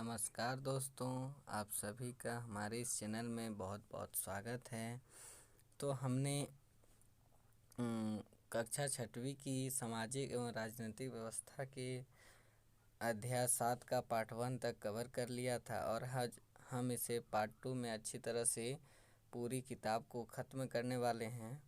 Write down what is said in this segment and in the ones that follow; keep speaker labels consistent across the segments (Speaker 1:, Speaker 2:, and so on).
Speaker 1: नमस्कार दोस्तों, आप सभी का हमारे इस चैनल में बहुत बहुत स्वागत है। तो हमने कक्षा छठवीं की सामाजिक एवं राजनीतिक व्यवस्था के अध्याय 7 का पार्ट 1 तक कवर कर लिया था और आज हम इसे पार्ट 2 में अच्छी तरह से पूरी किताब को ख़त्म करने वाले हैं।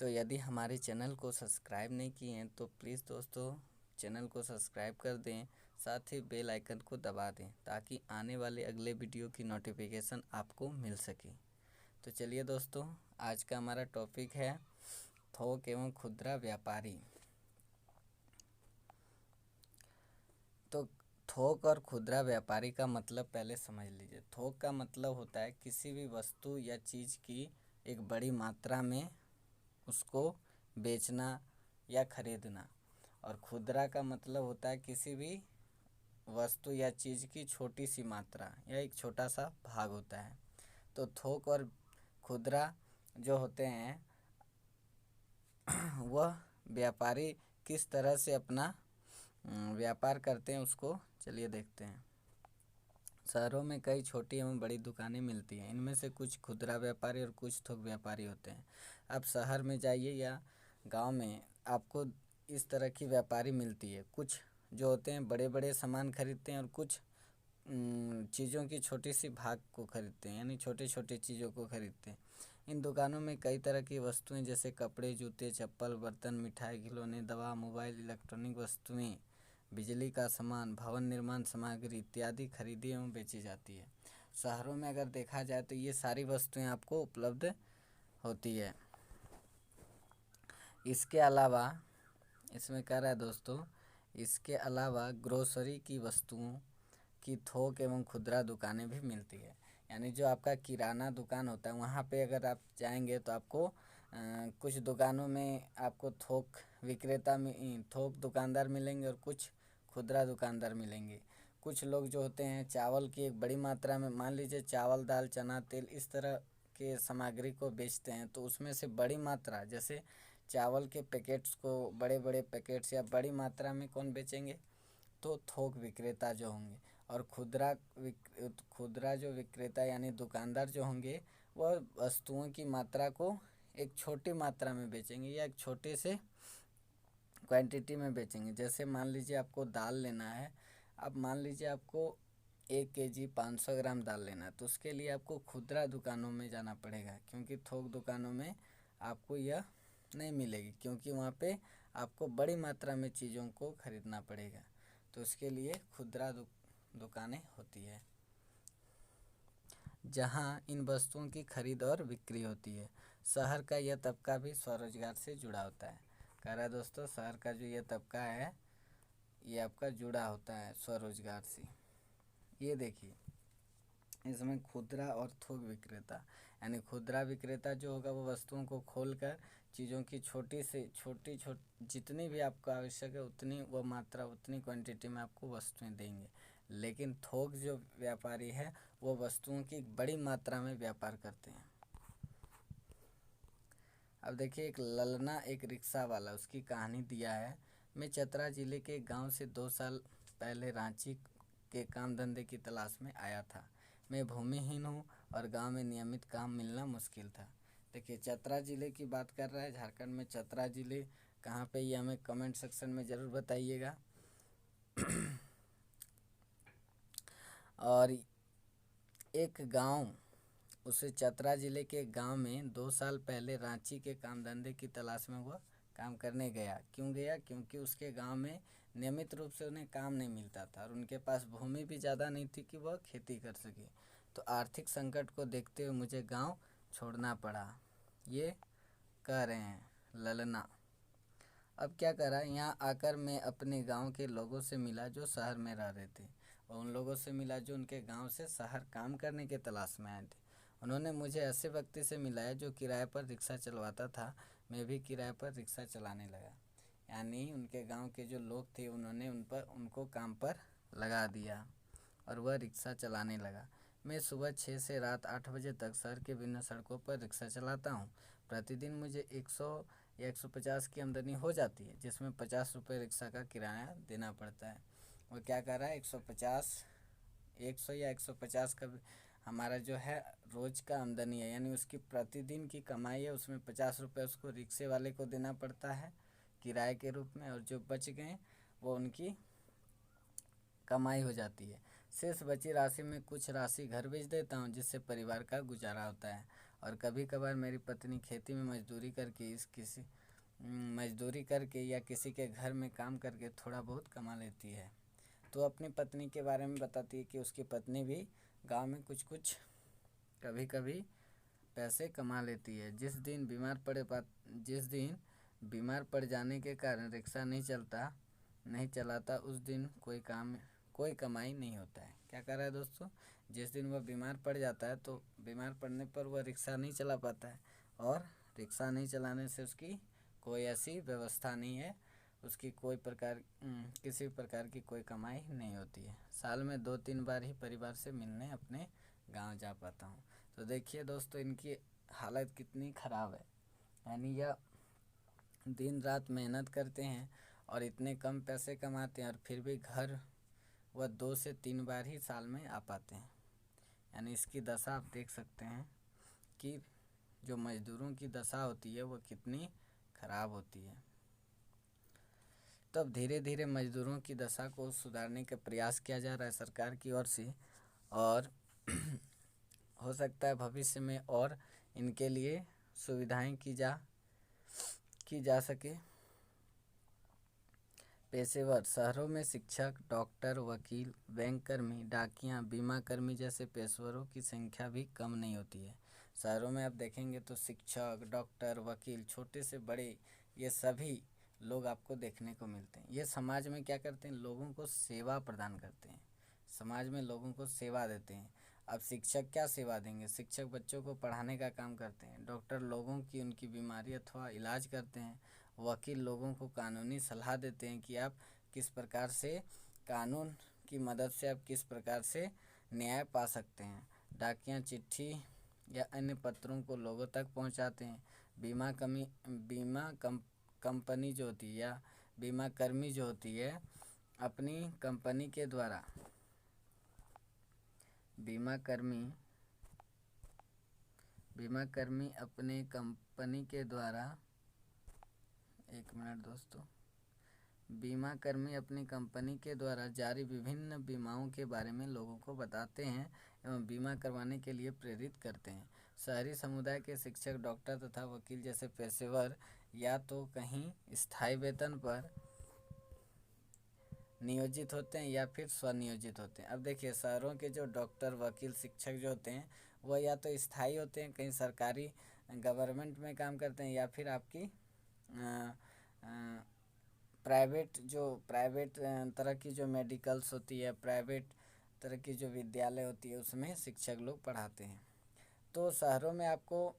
Speaker 1: तो यदि हमारे चैनल को सब्सक्राइब नहीं किए हैं तो प्लीज़ दोस्तों चैनल को सब्सक्राइब कर दें, साथ ही बेल आइकन को दबा दें ताकि आने वाले अगले वीडियो की नोटिफिकेशन आपको मिल सके। तो चलिए दोस्तों, आज का हमारा टॉपिक है थोक एवं खुदरा व्यापारी। तो थोक और खुदरा व्यापारी का मतलब पहले समझ लीजिए। थोक का मतलब होता है किसी भी वस्तु या चीज़ की एक बड़ी मात्रा में उसको बेचना या खरीदना, और खुदरा का मतलब होता है किसी भी वस्तु या चीज़ की छोटी सी मात्रा या एक छोटा सा भाग होता है। तो थोक और खुदरा जो होते हैं वह व्यापारी किस तरह से अपना व्यापार करते हैं उसको चलिए देखते हैं। शहरों में कई छोटी एवं बड़ी दुकानें मिलती हैं। इनमें से कुछ खुदरा व्यापारी और कुछ थोक व्यापारी होते हैं। अब शहर में जाइए या गांव में आपको इस तरह की व्यापारी मिलती है। कुछ जो होते हैं बड़े बड़े सामान खरीदते हैं और कुछ चीज़ों की छोटी सी भाग को खरीदते हैं, यानी छोटे छोटे चीज़ों को खरीदते हैं। इन दुकानों में कई तरह की वस्तुएं जैसे कपड़े, जूते, चप्पल, बर्तन, मिठाई, खिलौने, दवा, मोबाइल, इलेक्ट्रॉनिक वस्तुएं, बिजली का सामान, भवन निर्माण सामग्री इत्यादि खरीदी एवं बेची जाती है। शहरों में अगर देखा जाए तो ये सारी वस्तुएं आपको उपलब्ध होती है। इसके अलावा इसमें कह रहा है दोस्तों, इसके अलावा ग्रोसरी की वस्तुओं की थोक एवं खुदरा दुकानें भी मिलती है। यानी जो आपका किराना दुकान होता है वहाँ पे अगर आप जाएंगे तो आपको कुछ दुकानों में आपको थोक दुकानदार मिलेंगे और कुछ खुदरा दुकानदार मिलेंगे। कुछ लोग जो होते हैं चावल की एक बड़ी मात्रा में, मान लीजिए चावल, दाल, चना, तेल इस तरह के सामग्री को बेचते हैं, तो उसमें से बड़ी मात्रा जैसे चावल के पैकेट्स को, बड़े बड़े पैकेट्स या बड़ी मात्रा में कौन बेचेंगे? तो थोक विक्रेता जो होंगे। और खुदरा जो विक्रेता यानी दुकानदार जो होंगे वह वस्तुओं की मात्रा को एक छोटी मात्रा में बेचेंगे या एक छोटे से क्वांटिटी में बेचेंगे। जैसे मान लीजिए आपको दाल लेना है, अब मान लीजिए आपको 1 kg 500 ग्राम दाल लेना है, तो उसके लिए आपको खुदरा दुकानों में जाना पड़ेगा, क्योंकि थोक दुकानों में आपको यह नहीं मिलेगी, क्योंकि वहाँ पे आपको बड़ी मात्रा में चीज़ों को खरीदना पड़ेगा। तो उसके लिए खुदरा दुकानें होती है जहाँ इन वस्तुओं की खरीद और बिक्री होती है। शहर का यह तबका भी स्वरोजगार से जुड़ा होता है। कह रहा है दोस्तों, शहर का जो यह तबका है ये आपका जुड़ा होता है स्वरोजगार से। ये देखिए, इसमें खुदरा और थोक विक्रेता, यानी खुदरा विक्रेता जो होगा वो वस्तुओं को खोलकर चीज़ों की छोटी से छोटी जितनी भी आपको आवश्यक है उतनी वो मात्रा, उतनी क्वांटिटी में आपको वस्तुएं देंगे। लेकिन थोक जो व्यापारी है वो वस्तुओं की बड़ी मात्रा में व्यापार करते हैं। अब देखिए, एक ललना एक रिक्शा वाला, उसकी कहानी दिया है। मैं चतरा जिले के गांव से 2 साल पहले रांची के काम धंधे की तलाश में आया था। मैं भूमिहीन हूँ और गांव में नियमित काम मिलना मुश्किल था। देखिए, चतरा ज़िले की बात कर रहा है, झारखंड में चतरा ज़िले कहाँ पे, ये हमें कमेंट सेक्शन में ज़रूर बताइएगा। और एक गांव, उसे चतरा ज़िले के गांव में 2 साल पहले रांची के काम धंधे की तलाश में वह काम करने गया। क्यों गया? क्योंकि उसके गांव में नियमित रूप से उन्हें काम नहीं मिलता था और उनके पास भूमि भी ज़्यादा नहीं थी कि वह खेती कर सके। तो आर्थिक संकट को देखते हुए मुझे गांव छोड़ना पड़ा, ये कह रहे हैं ललना। अब क्या करा, यहाँ आकर मैं अपने गांव के लोगों से मिला जो शहर में रह रहे थे, और उन लोगों से मिला जो उनके गांव से शहर काम करने के तलाश में आए थे। उन्होंने मुझे ऐसे व्यक्ति से मिलाया जो किराए पर रिक्शा चलवाता था। मैं भी किराए पर रिक्शा चलाने लगा, यानी उनके गांव के जो लोग थे उन्होंने उनको काम पर लगा दिया और वह रिक्शा चलाने लगा। मैं सुबह 6 से रात 8 बजे तक शहर के विभिन्न सड़कों पर रिक्शा चलाता हूँ। प्रतिदिन मुझे 100 या 150 की आमदनी हो जाती है, जिसमें 50 रुपये रिक्शा का किराया देना पड़ता है। वो क्या कर रहा है, 150 100 या 150 का हमारा जो है रोज़ का आमदनी है, यानी उसकी प्रतिदिन की कमाई है, उसमें 50 रुपये उसको रिक्शे वाले को देना पड़ता है किराए के रूप में, और जो बच गए वो उनकी कमाई हो जाती है। शेष बची राशि में कुछ राशि घर भेज देता हूँ, जिससे परिवार का गुजारा होता है। और कभी कभार मेरी पत्नी खेती में मजदूरी करके या किसी के घर में काम करके थोड़ा बहुत कमा लेती है। तो अपनी पत्नी के बारे में बताती है कि उसकी पत्नी भी गांव में कुछ कुछ कभी कभी पैसे कमा लेती है। जिस दिन बीमार पड़ जाने के कारण रिक्शा नहीं चलाता, उस दिन कोई कमाई नहीं होता है। क्या कर रहा है दोस्तों, जिस दिन वह बीमार पड़ जाता है तो बीमार पड़ने पर वह रिक्शा नहीं चला पाता है, और रिक्शा नहीं चलाने से उसकी कोई ऐसी व्यवस्था नहीं है, उसकी किसी प्रकार की कोई कमाई नहीं होती है। साल में 2-3 बार ही परिवार से मिलने अपने गांव जा पाता हूँ। तो देखिए दोस्तों, इनकी हालत कितनी ख़राब है, यानी यह दिन रात मेहनत करते हैं और इतने कम पैसे कमाते हैं, और फिर भी घर वह 2 से 3 बार ही साल में आ पाते हैं। यानी इसकी दशा आप देख सकते हैं कि जो मजदूरों की दशा होती है वह कितनी खराब होती है। तब धीरे धीरे मजदूरों की दशा को सुधारने का प्रयास किया जा रहा है सरकार की ओर से, और हो सकता है भविष्य में और इनके लिए सुविधाएं की जा सके। पेशेवर शहरों में शिक्षक, डॉक्टर, वकील, बैंक कर्मी, डाकिया, बीमा कर्मी जैसे पेशेवरों की संख्या भी कम नहीं होती है। शहरों में आप देखेंगे तो शिक्षक, डॉक्टर, वकील, छोटे से बड़े, ये सभी लोग आपको देखने को मिलते हैं। ये समाज में क्या करते हैं, लोगों को सेवा प्रदान करते हैं, समाज में लोगों को सेवा देते हैं। अब शिक्षक क्या सेवा देंगे, शिक्षक बच्चों को पढ़ाने का काम करते हैं, डॉक्टर लोगों की उनकी बीमारी अथवा इलाज करते हैं, वकील लोगों को कानूनी सलाह देते हैं कि आप किस प्रकार से कानून की मदद से आप किस प्रकार से न्याय पा सकते हैं। डाकिया चिट्ठी या अन्य पत्रों को लोगों तक पहुंचाते हैं। कंपनी जो होती है या बीमा कर्मी जो होती है, अपनी कंपनी के द्वारा बीमा कर्मी अपने कंपनी के द्वारा बीमा कर्मी अपनी कंपनी के द्वारा जारी विभिन्न बीमाओं के बारे में लोगों को बताते हैं एवं बीमा करवाने के लिए प्रेरित करते हैं। शहरी समुदाय के शिक्षक, डॉक्टर तथा वकील जैसे पेशेवर या तो कहीं स्थायी वेतन पर नियोजित होते हैं या फिर स्वनियोजित होते हैं। अब देखिए, शहरों के जो डॉक्टर, वकील, शिक्षक जो होते हैं वह या तो स्थायी होते हैं, कहीं सरकारी गवर्नमेंट में काम करते हैं, या फिर आपकी प्राइवेट तरह की जो मेडिकल्स होती है, प्राइवेट तरह की जो विद्यालय होती है उसमें शिक्षक लोग पढ़ाते हैं। तो शहरों में आपको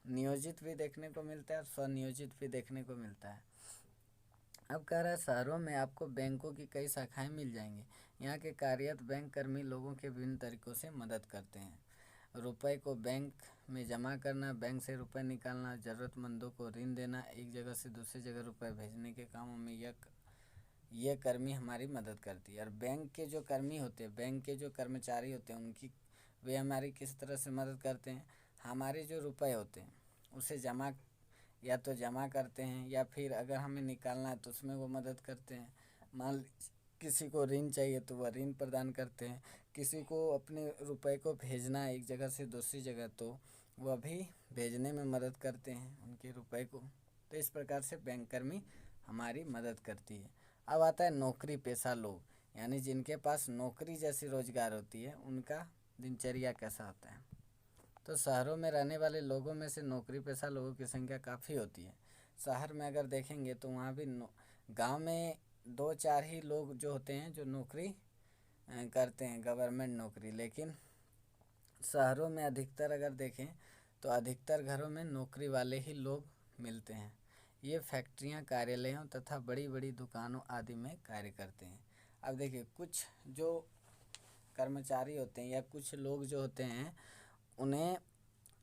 Speaker 1: नियोजित भी देखने को मिलता है और स्वनियोजित भी देखने को मिलता है। अब कह रहा है शहरों में आपको बैंकों की कई शाखाएं मिल जाएंगी। यहाँ के कार्यरत बैंक कर्मी लोगों के विभिन्न तरीकों से मदद करते हैं। रुपए को बैंक में जमा करना, बैंक से रुपए निकालना, ज़रूरतमंदों को ऋण देना, एक जगह से दूसरी जगह रुपए भेजने के कामों में यह कर्मी हमारी मदद करती है। और बैंक के जो कर्मी होते हैं, बैंक के जो कर्मचारी होते हैं, वे हमारी किस तरह से मदद करते हैं, हमारे जो रुपए होते हैं उसे जमा करते हैं, या फिर अगर हमें निकालना है तो उसमें वो मदद करते हैं। मान किसी को ऋण चाहिए तो वह ऋण प्रदान करते हैं, किसी को अपने रुपए को भेजना है एक जगह से दूसरी जगह तो वह भी भेजने में मदद करते हैं उनके रुपए को। तो इस प्रकार से बैंक कर्मी हमारी मदद करती है। अब आता है नौकरी पेशा लोग, यानी जिनके पास नौकरी जैसी रोजगार होती है, उनका दिनचर्या कैसा होता है। तो शहरों में रहने वाले लोगों में से नौकरी पेशा लोगों की संख्या काफ़ी होती है। शहर में अगर देखेंगे तो वहाँ भी गांव में 2-4 ही लोग जो होते हैं जो नौकरी करते हैं, गवर्नमेंट नौकरी। लेकिन शहरों में अधिकतर अगर देखें तो अधिकतर घरों में नौकरी वाले ही लोग मिलते हैं। ये फैक्ट्रियाँ, कार्यालयों तथा बड़ी बड़ी दुकानों आदि में कार्य करते हैं। अब देखिए, कुछ जो कर्मचारी होते हैं या कुछ लोग जो होते हैं उन्हें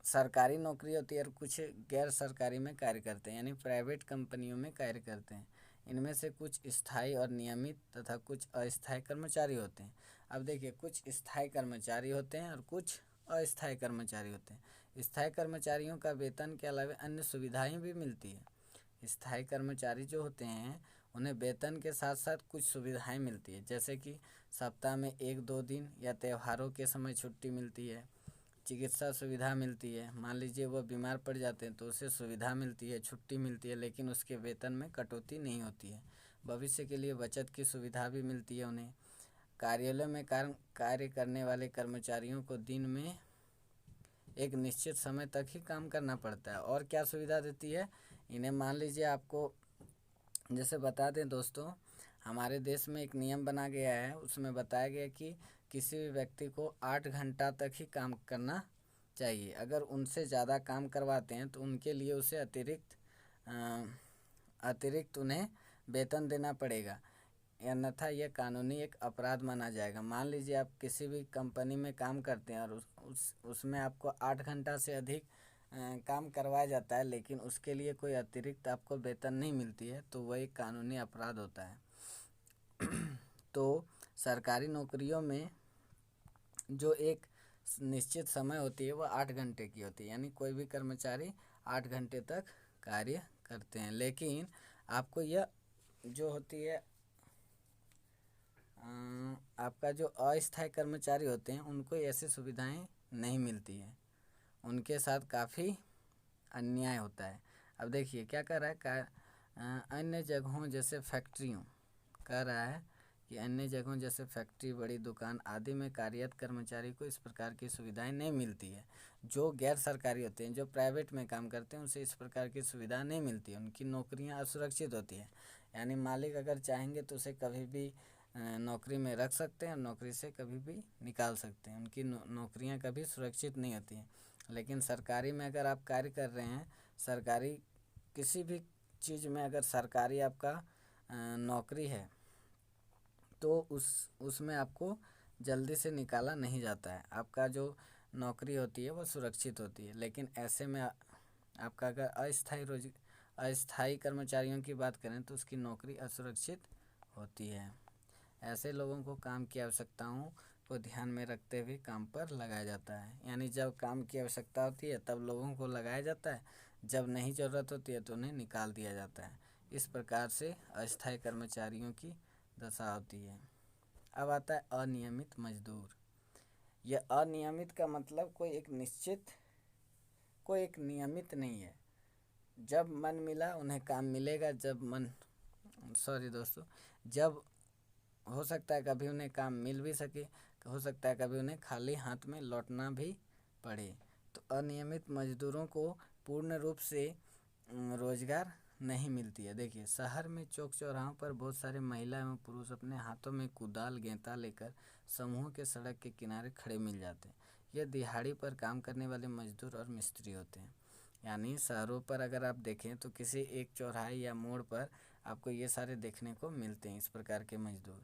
Speaker 1: सरकारी नौकरी होती है और कुछ गैर सरकारी में कार्य करते हैं, यानी प्राइवेट कंपनियों में कार्य करते हैं। इनमें से कुछ स्थायी और नियमित तथा कुछ अस्थायी कर्मचारी होते हैं। अब देखिए, कुछ स्थायी कर्मचारी होते हैं और कुछ अस्थायी कर्मचारी होते हैं। स्थायी कर्मचारियों का वेतन के अलावा अन्य सुविधाएं भी मिलती है। स्थायी कर्मचारी जो होते हैं उन्हें वेतन के साथ साथ कुछ सुविधाएं मिलती है, जैसे कि सप्ताह में 1-2 दिन या त्योहारों के समय छुट्टी मिलती है, चिकित्सा सुविधा मिलती है। मान लीजिए वह बीमार पड़ जाते हैं तो उसे सुविधा मिलती है, छुट्टी मिलती है, लेकिन उसके वेतन में कटौती नहीं होती है। भविष्य के लिए बचत की सुविधा भी मिलती है उन्हें। कार्यालय में कार्य करने वाले कर्मचारियों को दिन में एक निश्चित समय तक ही काम करना पड़ता है। और क्या सुविधा देती है इन्हें, मान लीजिए आपको जैसे बता दें दोस्तों, हमारे देश में एक नियम बना गया है, उसमें बताया गया कि किसी भी व्यक्ति को 8 घंटा तक ही काम करना चाहिए। अगर उनसे ज़्यादा काम करवाते हैं तो उनके लिए उसे अतिरिक्त उन्हें वेतन देना पड़ेगा, अन्यथा यह कानूनी एक अपराध माना जाएगा। मान लीजिए आप किसी भी कंपनी में काम करते हैं और उसमें आपको 8 घंटा से अधिक काम करवाया जाता है, लेकिन उसके लिए कोई अतिरिक्त आपको वेतन नहीं मिलती है, तो वह एक कानूनी अपराध होता है। तो सरकारी नौकरियों में जो एक निश्चित समय होती है वह 8 घंटे की होती है, यानी कोई भी कर्मचारी 8 घंटे तक कार्य करते हैं। लेकिन आपको यह जो होती है आपका जो अस्थायी कर्मचारी होते हैं उनको ऐसी सुविधाएं नहीं मिलती है, उनके साथ काफ़ी अन्याय होता है। अब देखिए क्या कर रहा है, अन्य जगहों जैसे फैक्ट्रियों, कह रहा है कि अन्य जगहों जैसे फैक्ट्री, बड़ी दुकान आदि में कार्यरत कर्मचारी को इस प्रकार की सुविधाएं नहीं मिलती है। जो गैर सरकारी होते हैं, जो प्राइवेट में काम करते हैं, उनसे इस प्रकार की सुविधा नहीं मिलती है, उनकी नौकरियां असुरक्षित होती है। यानी मालिक अगर चाहेंगे तो उसे कभी भी नौकरी में रख सकते हैं, नौकरी से कभी भी निकाल सकते हैं, उनकी नौकरियां कभी सुरक्षित नहीं होती हैं। लेकिन सरकारी में अगर आप कार्य कर रहे हैं, सरकारी किसी भी चीज़ में अगर सरकारी आपका नौकरी है तो उसमें आपको जल्दी से निकाला नहीं जाता है, आपका जो नौकरी होती है वो सुरक्षित होती है। लेकिन ऐसे में आपका अगर अस्थायी कर्मचारियों की बात करें तो उसकी नौकरी असुरक्षित होती है। ऐसे लोगों को काम की आवश्यकताओं को ध्यान में रखते हुए काम पर लगाया जाता है, यानी जब काम की आवश्यकता होती है तब लोगों को लगाया जाता है, जब नहीं ज़रूरत होती है तो उन्हें निकाल दिया जाता है। इस प्रकार से अस्थायी कर्मचारियों की दशा होती है। अब आता है अनियमित मजदूर। यह अनियमित का मतलब कोई एक नियमित नहीं है, जब मन मिला उन्हें काम मिलेगा, जब हो सकता है कभी उन्हें काम मिल भी सके, हो सकता है कभी उन्हें खाली हाथ में लौटना भी पड़े। तो अनियमित मजदूरों को पूर्ण रूप से रोजगार नहीं मिलती है। देखिए, शहर में चौक चौराहों पर बहुत सारे महिला एवं पुरुष अपने हाथों में कुदाल गेंता लेकर समूह के सड़क के किनारे खड़े मिल जाते हैं। ये दिहाड़ी पर काम करने वाले मजदूर और मिस्त्री होते हैं। यानी शहरों पर अगर आप देखें तो किसी एक चौराहे या मोड़ पर आपको ये सारे देखने को मिलते हैं, इस प्रकार के मजदूर।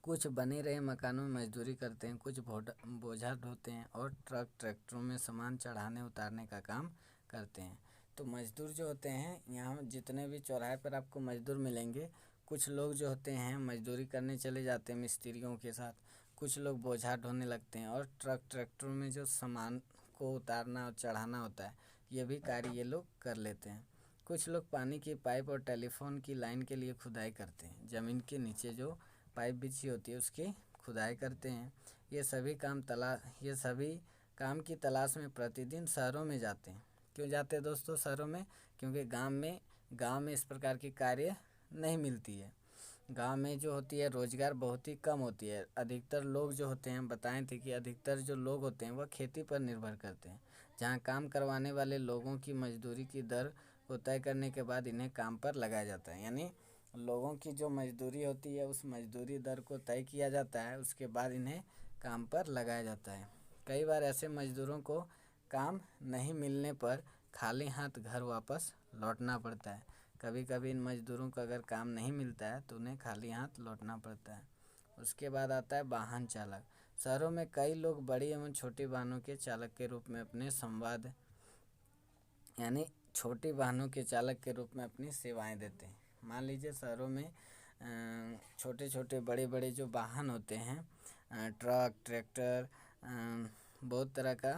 Speaker 1: कुछ बने रहे मकानों में मजदूरी करते हैं, कुछ बोझा ढोते हैं और ट्रैक्टरों में सामान चढ़ाने उतारने का काम करते हैं। तो मजदूर जो होते हैं, यहाँ जितने भी चौराहे पर आपको मजदूर मिलेंगे, कुछ लोग जो होते हैं मजदूरी करने चले जाते हैं मिस्त्रियों के साथ, कुछ लोग बोझा ढोने लगते हैं और ट्रैक्टरों में जो सामान को उतारना और चढ़ाना होता है ये भी कार्य ये लोग कर लेते हैं। कुछ लोग पानी की पाइप और टेलीफोन की लाइन के लिए खुदाई करते हैं, ज़मीन के नीचे जो पाइप बिछी होती है उसकी खुदाई करते हैं। ये सभी काम की तलाश में प्रतिदिन शहरों में जाते हैं। क्यों जाते हैं दोस्तों शहरों में? क्योंकि गांव में इस प्रकार की कार्य नहीं मिलती है। गांव में जो होती है रोजगार बहुत ही कम होती है। अधिकतर लोग जो होते हैं, बताए थे कि अधिकतर जो लोग होते हैं वह खेती पर निर्भर करते हैं, जहाँ काम करवाने वाले लोगों की मजदूरी की दर को तय करने के बाद इन्हें काम पर लगाया जाता है। यानी लोगों की जो मजदूरी होती है उस मजदूरी दर को तय किया जाता है, उसके बाद इन्हें काम पर लगाया जाता है। कई बार ऐसे मजदूरों को काम नहीं मिलने पर खाली हाथ घर वापस लौटना पड़ता है। कभी कभी इन मजदूरों को अगर काम नहीं मिलता है तो उन्हें खाली हाथ लौटना पड़ता है। उसके बाद आता है वाहन चालक। शहरों में कई लोग बड़ी एवं छोटी वाहनों के चालक के रूप में छोटी वाहनों के चालक के रूप में अपनी सेवाएं देते हैं। मान लीजिए शहरों में छोटे छोटे बड़े बड़े जो वाहन होते हैं, ट्रक, ट्रैक्टर, बहुत तरह का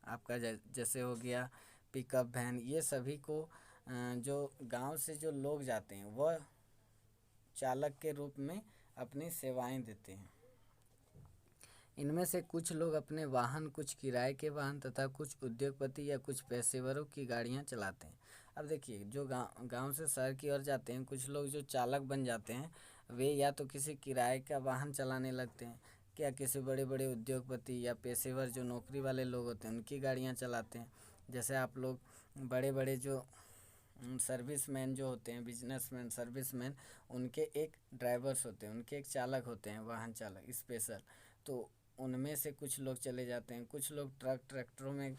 Speaker 1: आपका जैसे हो गया पिकअप वैन, ये सभी को जो गांव से जो लोग जाते हैं वह चालक के रूप में अपनी सेवाएं देते हैं। इनमें से कुछ लोग अपने वाहन, कुछ किराए के वाहन तथा कुछ उद्योगपति या कुछ पेशेवरों की गाड़ियां चलाते हैं। अब देखिए, जो गांव से शहर की ओर जाते हैं, कुछ लोग जो चालक बन जाते हैं वे या तो किसी किराए का वाहन चलाने लगते हैं, क्या किसी बड़े बड़े उद्योगपति या पेशेवर जो नौकरी वाले लोग होते हैं उनकी गाड़ियाँ चलाते हैं। जैसे आप लोग बड़े बड़े जो सर्विसमैन जो होते हैं, बिजनेसमैन, सर्विसमैन, उनके एक ड्राइवर्स होते हैं, उनके एक चालक होते हैं, वाहन चालक स्पेशल। तो उनमें से कुछ लोग चले जाते हैं, कुछ लोग ट्रक, ट्रैक्टरों में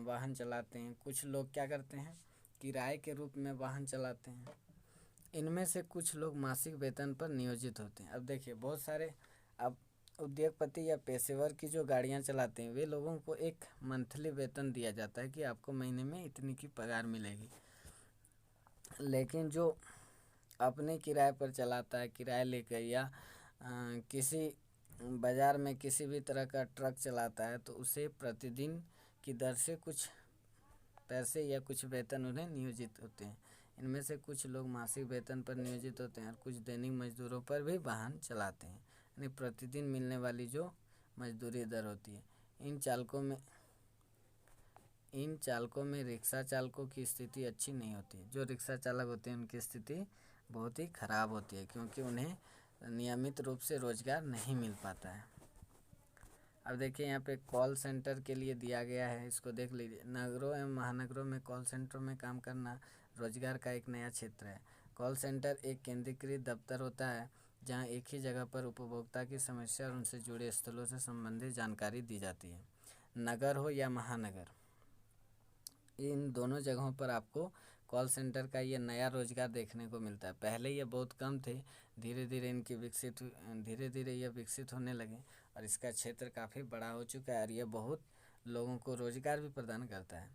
Speaker 1: वाहन चलाते हैं, कुछ लोग क्या करते हैं, किराए के रूप में वाहन चलाते हैं। इनमें से कुछ लोग मासिक वेतन पर नियोजित होते हैं। अब देखिए, बहुत सारे अब उद्योगपति या पेशेवर की जो गाड़ियां चलाते हैं वे लोगों को एक मंथली वेतन दिया जाता है कि आपको महीने में इतनी की पगार मिलेगी। लेकिन जो अपने किराए पर चलाता है, किराए लेकर, या किसी बाज़ार में किसी भी तरह का ट्रक चलाता है, तो उसे प्रतिदिन की दर से कुछ पैसे या कुछ वेतन उन्हें नियोजित होते हैं। इनमें से कुछ लोग मासिक वेतन पर नियोजित होते हैं और कुछ दैनिक मजदूरों पर भी वाहन चलाते हैं, यानी प्रतिदिन मिलने वाली जो मजदूरी दर होती है। इन चालकों में रिक्शा चालकों की स्थिति अच्छी नहीं होती। जो रिक्शा चालक होते हैं उनकी स्थिति बहुत ही ख़राब होती है, क्योंकि उन्हें नियमित रूप से रोज़गार नहीं मिल पाता है। अब देखिए, यहाँ पे कॉल सेंटर के लिए दिया गया है, इसको देख लीजिए। नगरों एवं महानगरों में कॉल सेंटर में काम करना रोजगार का एक नया क्षेत्र है। कॉल सेंटर एक केंद्रीकृत दफ्तर होता है जहाँ एक ही जगह पर उपभोक्ता की समस्या और उनसे जुड़े स्थलों से संबंधित जानकारी दी जाती है। नगर हो या महानगर, इन दोनों जगहों पर आपको कॉल सेंटर का ये नया रोजगार देखने को मिलता है। पहले ये बहुत कम थे, धीरे धीरे ये विकसित होने लगे और इसका क्षेत्र काफ़ी बड़ा हो चुका है और ये बहुत लोगों को रोजगार भी प्रदान करता है।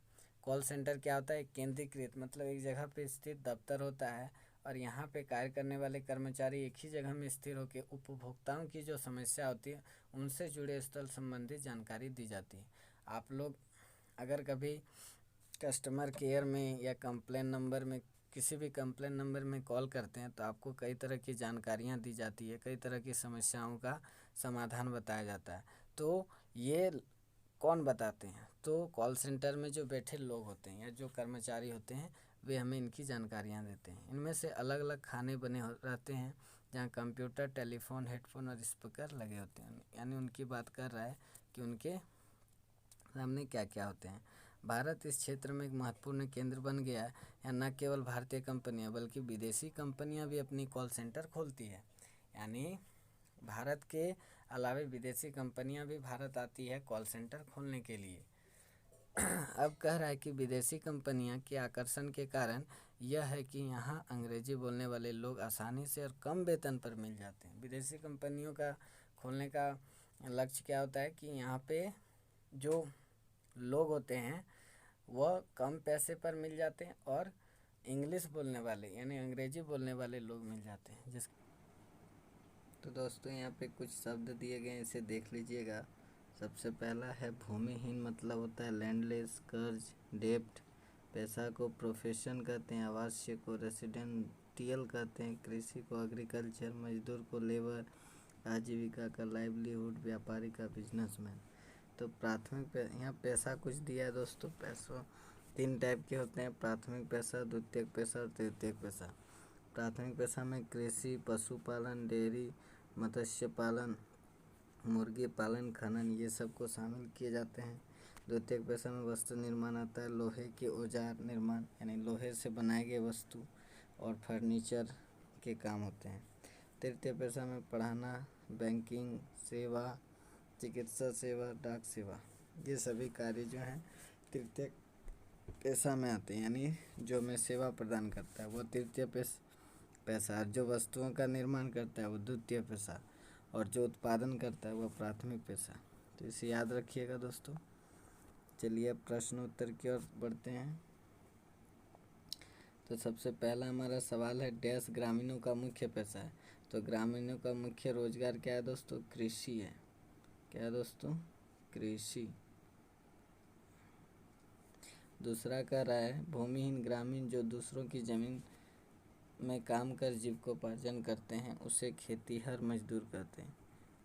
Speaker 1: कॉल सेंटर क्या होता है? केंद्रीकृत, मतलब एक जगह पे स्थित दफ्तर होता है और यहाँ पे कार्य करने वाले कर्मचारी एक ही जगह में स्थिर होकर उपभोक्ताओं की जो समस्या होती है उनसे जुड़े स्थल संबंधित जानकारी दी जाती है। आप लोग अगर कभी कस्टमर केयर में या कंप्लेन नंबर में, किसी भी कंप्लेन नंबर में कॉल करते हैं तो आपको कई तरह की जानकारियां दी जाती है, कई तरह की समस्याओं का समाधान बताया जाता है। तो ये कौन बताते हैं? तो कॉल सेंटर में जो बैठे लोग होते हैं या जो कर्मचारी होते हैं वे हमें इनकी जानकारियां देते हैं। इनमें से अलग अलग खाने बने रहते हैं जहाँ कंप्यूटर, टेलीफोन, हेडफोन और स्पीकर लगे होते हैं। यानी उनकी बात कर रहा है कि उनके सामने क्या क्या होते हैं। भारत इस क्षेत्र में एक महत्वपूर्ण केंद्र बन गया है। यहाँ न केवल भारतीय कंपनियां बल्कि विदेशी कंपनियां भी अपनी कॉल सेंटर खोलती है। यानी भारत के अलावा विदेशी कंपनियां भी भारत आती है कॉल सेंटर खोलने के लिए। अब कह रहा है कि विदेशी कंपनियां के आकर्षण के कारण यह है कि यहाँ अंग्रेजी बोलने वाले लोग आसानी से और कम वेतन पर मिल जाते हैं। विदेशी कंपनियों का खोलने का लक्ष्य क्या होता है कि यहाँ पे जो लोग होते हैं वह कम पैसे पर मिल जाते हैं और इंग्लिश बोलने वाले यानी अंग्रेजी बोलने वाले लोग मिल जाते हैं। तो दोस्तों, यहाँ पे कुछ शब्द दिए गए हैं, इसे देख लीजिएगा। सबसे पहला है भूमिहीन, मतलब होता है लैंडलेस। कर्ज, डेप्ट। पैसा को प्रोफेशन कहते हैं। आवासीय को रेसिडेंटियल कहते हैं। कृषि को एग्रीकल्चर। मजदूर को लेबर। आजीविका का लाइवलीहुड। व्यापारी का बिजनेसमैन। तो प्राथमिक यहाँ पैसा कुछ दिया है दोस्तों। पैसा 3 टाइप के होते हैं: प्राथमिक पैसा, द्वितीयक पैसा और तृतीयक पैसा। प्राथमिक पैसा में कृषि, पशुपालन, डेयरी, मत्स्य पालन, मुर्गी पालन, खनन, ये सब को शामिल किए जाते हैं। द्वितीयक पैसा में वस्तु निर्माण आता है। लोहे के औजार निर्माण, यानी लोहे से बनाए गए वस्तु और फर्नीचर के काम होते हैं। तृतीय पैसा में पढ़ाना, बैंकिंग सेवा, चिकित्सा सेवा, डाक सेवा, ये सभी कार्य जो हैं तृतीय पैसा में आते हैं। यानी जो हमें सेवा प्रदान करता है वो तृतीय पैसा, जो वस्तुओं का निर्माण करता है वो द्वितीय पैसा, और जो उत्पादन करता है वो प्राथमिक पैसा। तो इसे याद रखिएगा दोस्तों। चलिए अब प्रश्न उत्तर की ओर बढ़ते हैं। तो सबसे पहला हमारा सवाल है, डैश ग्रामीणों का मुख्य पेशा है। तो ग्रामीणों का मुख्य रोजगार क्या है दोस्तों? कृषि है। क्या है दोस्तों? कृषि। दूसरा कह रहा है, भूमिहीन ग्रामीण जो दूसरों की जमीन में काम कर जीविकोपार्जन करते हैं उसे खेतीहर मजदूर कहते हैं।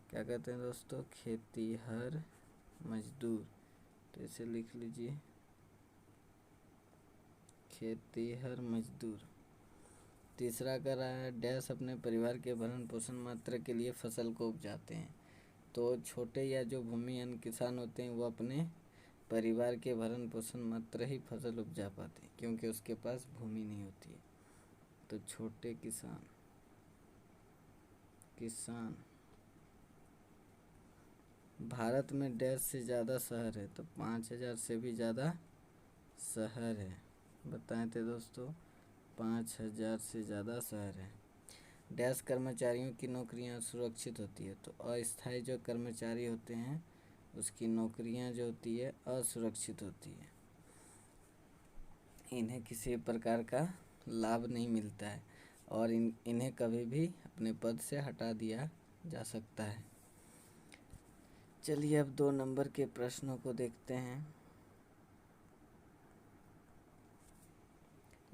Speaker 1: क्या कहते हैं दोस्तों? खेतीहर मजदूर। तो इसे लिख लीजिए, खेतीहर मजदूर। तीसरा कर रहा है, डैश अपने परिवार के भरण पोषण मात्र के लिए फसल को उपजाते हैं। तो छोटे या जो भूमिहीन किसान होते हैं वो अपने परिवार के भरण पोषण मात्र ही फसल उपजा पाते हैं, क्योंकि उसके पास भूमि नहीं होती है। तो छोटे किसान भारत में डैश से ज़्यादा शहर है। तो 5000 से भी ज़्यादा शहर है। बताए थे दोस्तों, 5000 से ज़्यादा शहर है। डैश कर्मचारियों की नौकरियां सुरक्षित होती है। तो अस्थायी जो कर्मचारी होते हैं उसकी नौकरियां जो होती है असुरक्षित होती है, इन्हें किसी प्रकार का लाभ नहीं मिलता है और इन्हें कभी भी अपने पद से हटा दिया जा सकता है। चलिए अब 2 नंबर के प्रश्नों को देखते हैं।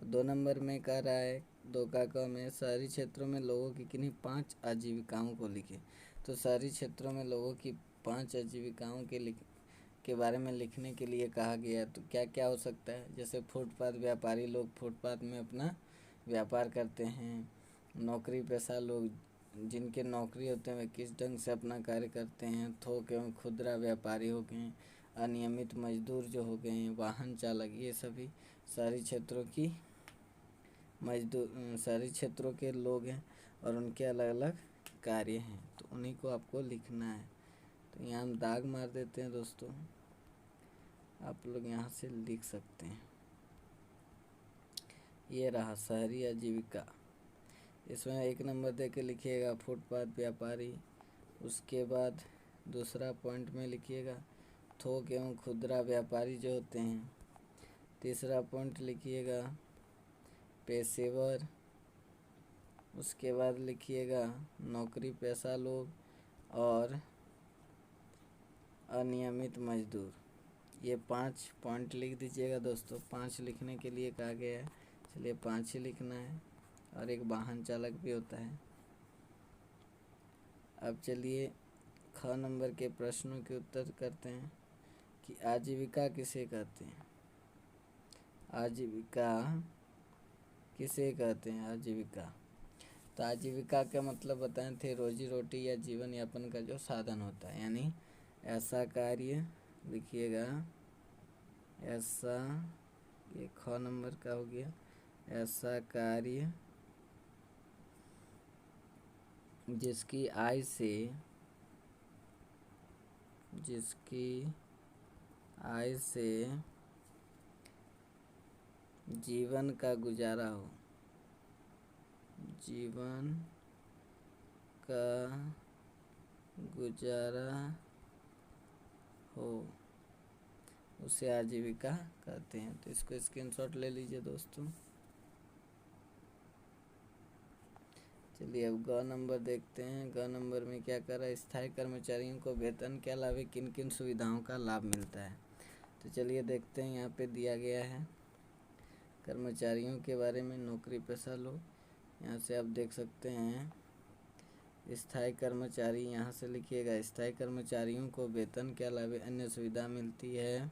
Speaker 1: 2 नंबर में कह रहा है, 2 का क में शहरी क्षेत्रों में लोगों की किन्हीं 5 आजीविकाओं को लिखे। तो शहरी क्षेत्रों में लोगों की 5 आजीविकाओं के बारे में लिखने के लिए कहा गया। तो क्या क्या हो सकता है? जैसे फुटपाथ व्यापारी लोग फुटपाथ में अपना व्यापार करते हैं। नौकरी पेशा लोग जिनके नौकरी होते हैं वे किस ढंग से अपना कार्य करते हैं। थोक एवं खुदरा व्यापारी हो गए, अनियमित मजदूर जो हो गए, वाहन चालक, ये सभी शहरी क्षेत्रों के लोग हैं और उनके अलग अलग कार्य हैं। तो उन्हीं को आपको लिखना है। तो यहाँ हम दाग मार देते हैं दोस्तों, आप लोग यहाँ से लिख सकते हैं। ये रहा शहरी आजीविका। इसमें 1 नंबर दे के लिखिएगा फुटपाथ व्यापारी। उसके बाद दूसरा पॉइंट में लिखिएगा थोक एवं खुदरा व्यापारी जो होते हैं। तीसरा पॉइंट लिखिएगा पेशेवर। उसके बाद लिखिएगा नौकरी पेशा लोग और अनियमित मजदूर। ये 5 पॉइंट लिख दीजिएगा दोस्तों। 5 लिखने के लिए कहा गया है, चलिए 5 ही लिखना है। और एक वाहन चालक भी होता है। अब चलिए ख नंबर के प्रश्नों के उत्तर करते हैं कि आजीविका किसे कहते हैं? आजीविका किसे कहते हैं? आजीविका, तो आजीविका का मतलब बताए थे रोजी रोटी या जीवन यापन का जो साधन होता है, यानी ऐसा कार्य लिखिएगा, ऐसा, ये ख नंबर का हो गया, ऐसा कार्य जिसकी आय से जीवन का गुजारा हो, जीवन का गुजारा हो, उसे आजीविका कहते हैं। तो इसको स्क्रीनशॉट ले लीजिए दोस्तों। चलिए अब ग नंबर देखते हैं। ग नंबर में क्या कर रहा है, स्थायी कर्मचारियों को वेतन के अलावा किन किन सुविधाओं का लाभ मिलता है। तो चलिए देखते हैं, यहाँ पे दिया गया है कर्मचारियों के बारे में, नौकरी पेशा लोग। यहाँ से आप देख सकते हैं स्थायी कर्मचारी, यहाँ से लिखिएगा स्थायी कर्मचारियों को वेतन के अलावा अन्य सुविधा मिलती है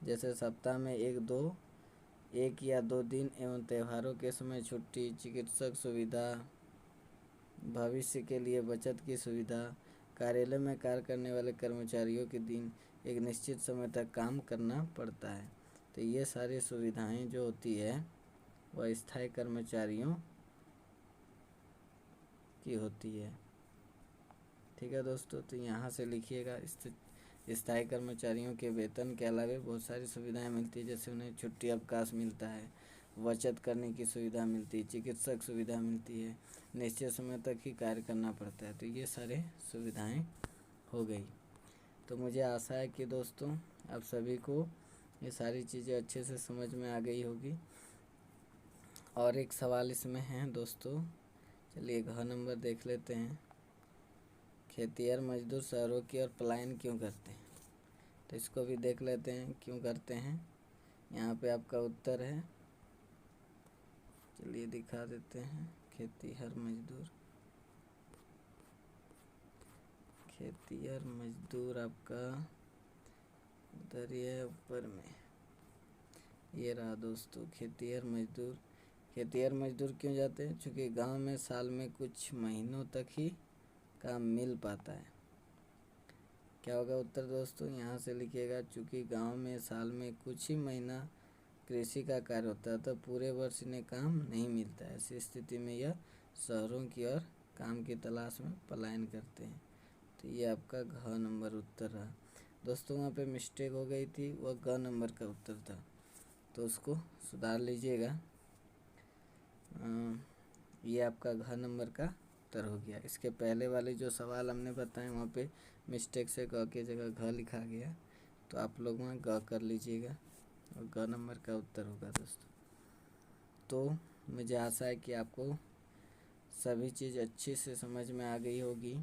Speaker 1: जैसे सप्ताह में 1 या 2 दिन एवं त्योहारों के समय छुट्टी, चिकित्सक सुविधा, भविष्य के लिए बचत की सुविधा, कार्यालय में कार्य करने वाले कर्मचारियों के दिन एक निश्चित समय तक काम करना पड़ता है। तो ये सारी सुविधाएं जो होती है वह स्थायी कर्मचारियों की होती है। ठीक है दोस्तों, तो यहाँ से लिखिएगा स्थायी कर्मचारियों के वेतन के अलावा बहुत सारी सुविधाएं मिलती है, जैसे उन्हें छुट्टी अवकाश मिलता है, बचत करने की सुविधा मिलती है, चिकित्सक सुविधा मिलती है, निश्चित समय तक ही कार्य करना पड़ता है। तो ये सारे सुविधाएं हो गई। तो मुझे आशा है कि दोस्तों आप सभी को ये सारी चीज़ें अच्छे से समझ में आ गई होगी। और एक सवाल इसमें है दोस्तों, चलिए घ नंबर देख लेते हैं। खेतिहर मजदूर शहरों की ओर पलायन क्यों करते हैं? तो इसको भी देख लेते हैं क्यों करते हैं। यहाँ पे आपका उत्तर है, चलिए दिखा देते हैं। खेतिहर मजदूर आपका उधर ही है ऊपर में, ये रहा दोस्तों। खेतिहर मजदूर क्यों जाते हैं? चूँकि गांव में साल में कुछ महीनों तक ही काम मिल पाता है। क्या होगा उत्तर दोस्तों? यहाँ से लिखिएगा, चूँकि गांव में साल में कुछ ही महीना कृषि का कार्य होता है तो पूरे वर्ष इन्हें काम नहीं मिलता है। ऐसी स्थिति में यह शहरों की ओर काम की तलाश में पलायन करते हैं। तो ये आपका घ नंबर उत्तर रहा दोस्तों। वहाँ पे मिस्टेक हो गई थी, वह ग नंबर का उत्तर था, तो उसको सुधार लीजिएगा। ये आपका घ नंबर का उत्तर हो गया। इसके पहले वाले जो सवाल हमने बताए वहाँ पे मिस्टेक से ग की जगह घ लिखा गया, तो आप लोग वहाँ ग कर लीजिएगा और ग नंबर का उत्तर होगा दोस्तों। तो मुझे आशा है कि आपको सभी चीज़ अच्छे से समझ में आ गई होगी।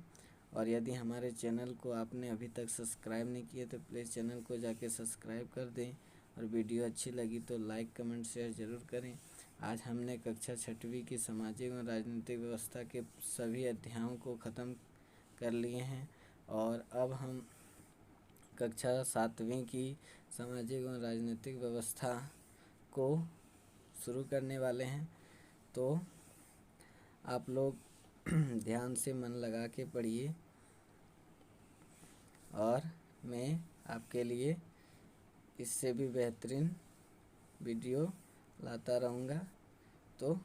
Speaker 1: और यदि हमारे चैनल को आपने अभी तक सब्सक्राइब नहीं किया तो प्लीज़ चैनल को जाके सब्सक्राइब कर दें। और वीडियो अच्छी लगी तो लाइक कमेंट शेयर ज़रूर करें। आज हमने कक्षा 6वीं की सामाजिक और राजनीतिक व्यवस्था के सभी अध्यायों को ख़त्म कर लिए हैं और अब हम कक्षा 7वीं की सामाजिक और राजनीतिक व्यवस्था को शुरू करने वाले हैं। तो आप लोग ध्यान से मन लगा के पढ़िए और मैं आपके लिए इससे भी बेहतरीन वीडियो लाता रहूँगा। तो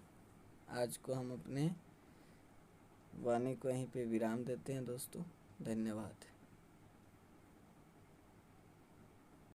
Speaker 1: आज को हम अपने वाणी को यहीं पे विराम देते हैं दोस्तों। धन्यवाद।